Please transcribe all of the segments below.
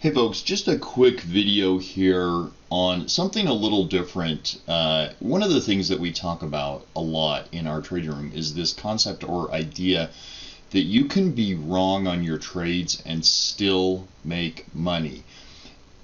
Hey folks, just a quick video here on something a little different. One of the things that we talk about a lot in our trading room is this concept or idea that you can be wrong on your trades and still make money.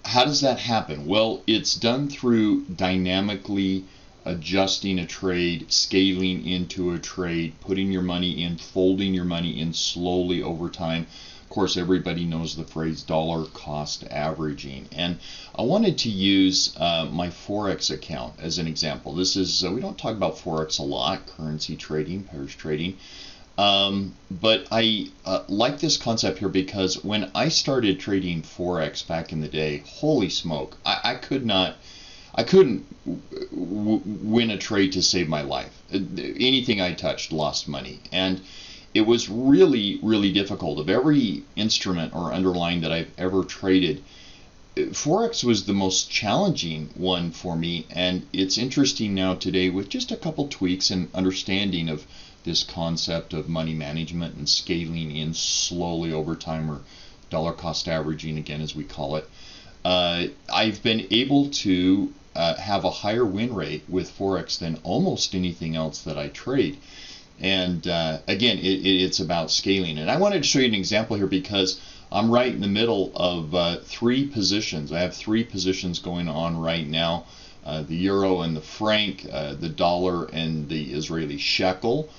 How does that happen? Well, it's done through dynamically adjusting a trade, scaling into a trade, putting your money in, folding your money in slowly over time. Of course, everybody knows the phrase dollar cost averaging, and I wanted to use my Forex account as an example. This is, we don't talk about Forex a lot, currency trading, pairs trading, but I like this concept here because when I started trading Forex back in the day, holy smoke, I couldn't win a trade to save my life. Anything I touched lost money, and it was really, really difficult. Of every instrument or underlying that I've ever traded, Forex was the most challenging one for me, and it's interesting now today with just a couple tweaks and understanding of this concept of money management and scaling in slowly over time, or dollar cost averaging again as we call it. I've been able to have a higher win rate with Forex than almost anything else that I trade. And again, it's about scaling. And I wanted to show you an example here because I'm right in the middle of three positions. I have three positions going on right now. The euro and the franc, the dollar and the Israeli shekel,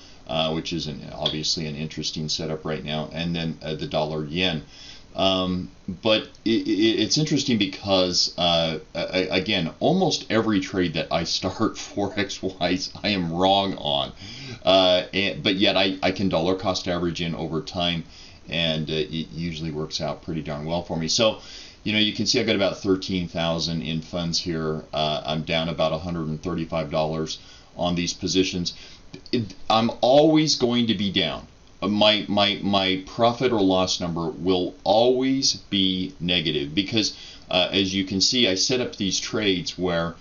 which is obviously an interesting setup right now, and then the dollar yen. But it's interesting because, again, almost every trade that I start Forex-wise, I am wrong on. But yet I can dollar cost average in over time, and it usually works out pretty darn well for me. So, you can see I've got about 13,000 in funds here. I'm down about $135 on these positions. I'm always going to be down. My profit or loss number will always be negative because as you can see, I set up these trades where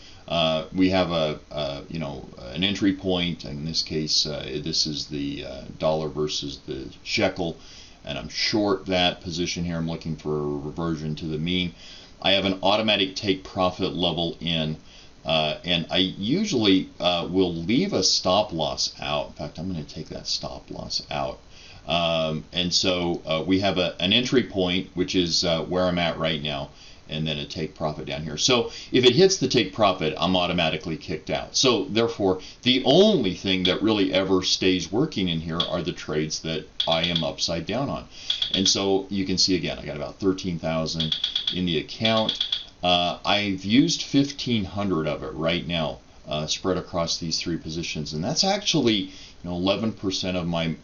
we have an entry point. In this case, this is the dollar versus the shekel, and I'm short that position here. I'm looking for a reversion to the mean. I have an automatic take profit level in. And I usually will leave a stop loss out. In fact, I'm going to take that stop loss out. And so we have an entry point, which is where I'm at right now, and then a take profit down here. So if it hits the take profit, I'm automatically kicked out. So therefore, the only thing that really ever stays working in here are the trades that I am upside down on. And so you can see again, I got about 13,000 in the account. I've used 1,500 of it right now, spread across these three positions, and that's actually 11% of my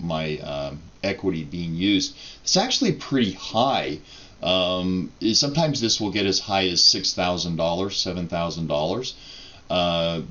equity being used. It's actually pretty high. Sometimes this will get as high as $6,000, $7,000,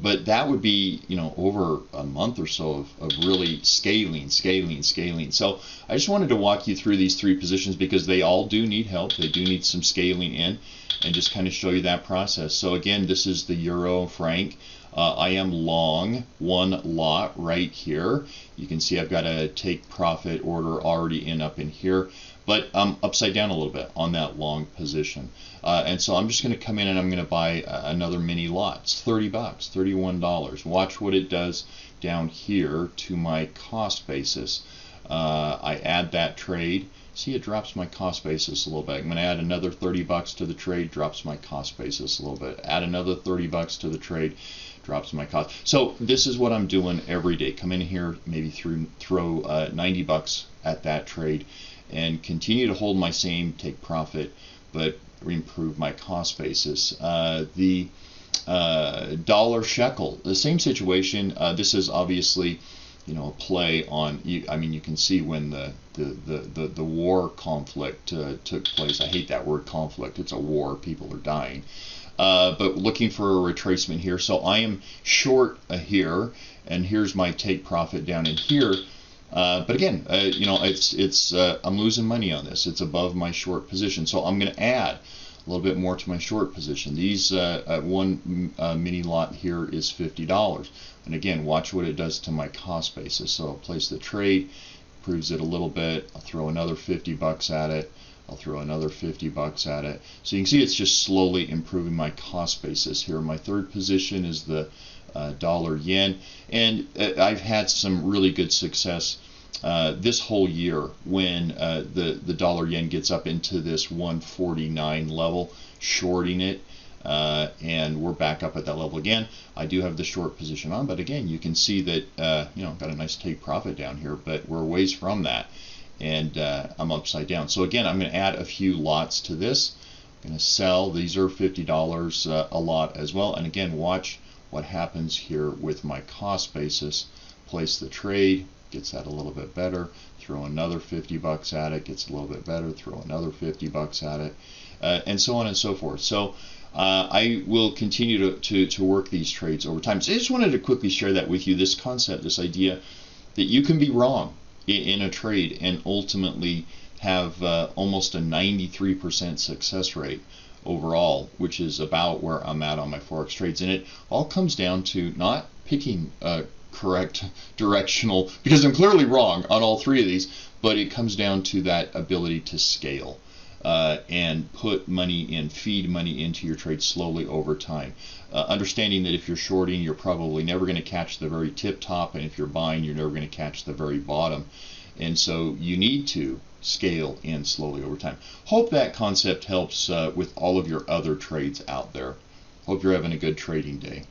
but that would be over a month or so of really scaling. So I just wanted to walk you through these three positions because they all do need help. They do need some scaling in, and just kind of show you that process. So again, this is the euro franc. I am long one lot right here. You can see I've got a take profit order already up in here, but I'm upside down a little bit on that long position. And so I'm just going to come in and I'm going to buy another mini lot. It's 30 bucks, $31. Watch what it does down here to my cost basis. I add that trade. See, it drops my cost basis a little bit. I'm going to add another 30 bucks to the trade, drops my cost basis a little bit. Add another 30 bucks to the trade, drops my cost. So this is what I'm doing every day. Come in here, maybe throw 90 bucks at that trade, and continue to hold my same take profit, but improve my cost basis. The dollar shekel, the same situation. This is obviously a play on. I mean, you can see when the war conflict took place. I hate that word conflict. It's a war. People are dying. But looking for a retracement here. So I am short here, and here's my take profit down in here. But again, I'm losing money on this. It's above my short position, so I'm going to add a little bit more to my short position. These one mini lot here is $50, and again, watch what it does to my cost basis. So I'll place the trade, improves it a little bit. I'll throw another 50 bucks at it. I'll throw another 50 bucks at it. So you can see it's just slowly improving my cost basis here. My third position is the dollar yen, and I've had some really good success this whole year when the dollar yen gets up into this 149 level, shorting it. And we're back up at that level again. I do have the short position on, but again, you can see that got a nice take profit down here, but we're ways from that, and I'm upside down. So again, I'm going to add a few lots to this. I'm going to sell. These are $50 a lot as well. And again, watch what happens here with my cost basis. Place the trade, gets that a little bit better. Throw another 50 bucks at it, gets a little bit better. Throw another 50 bucks at it, and so on and so forth. So I will continue to work these trades over time. So I just wanted to quickly share that with you, this concept, this idea that you can be wrong in a trade and ultimately have almost a 93% success rate overall, which is about where I'm at on my Forex trades. And it all comes down to not picking a correct directional, because I'm clearly wrong on all three of these, but it comes down to that ability to scale. And put money in, feed money into your trade slowly over time. Understanding that if you're shorting, you're probably never going to catch the very tip top, and if you're buying, you're never going to catch the very bottom. And so you need to scale in slowly over time. Hope that concept helps with all of your other trades out there. Hope you're having a good trading day.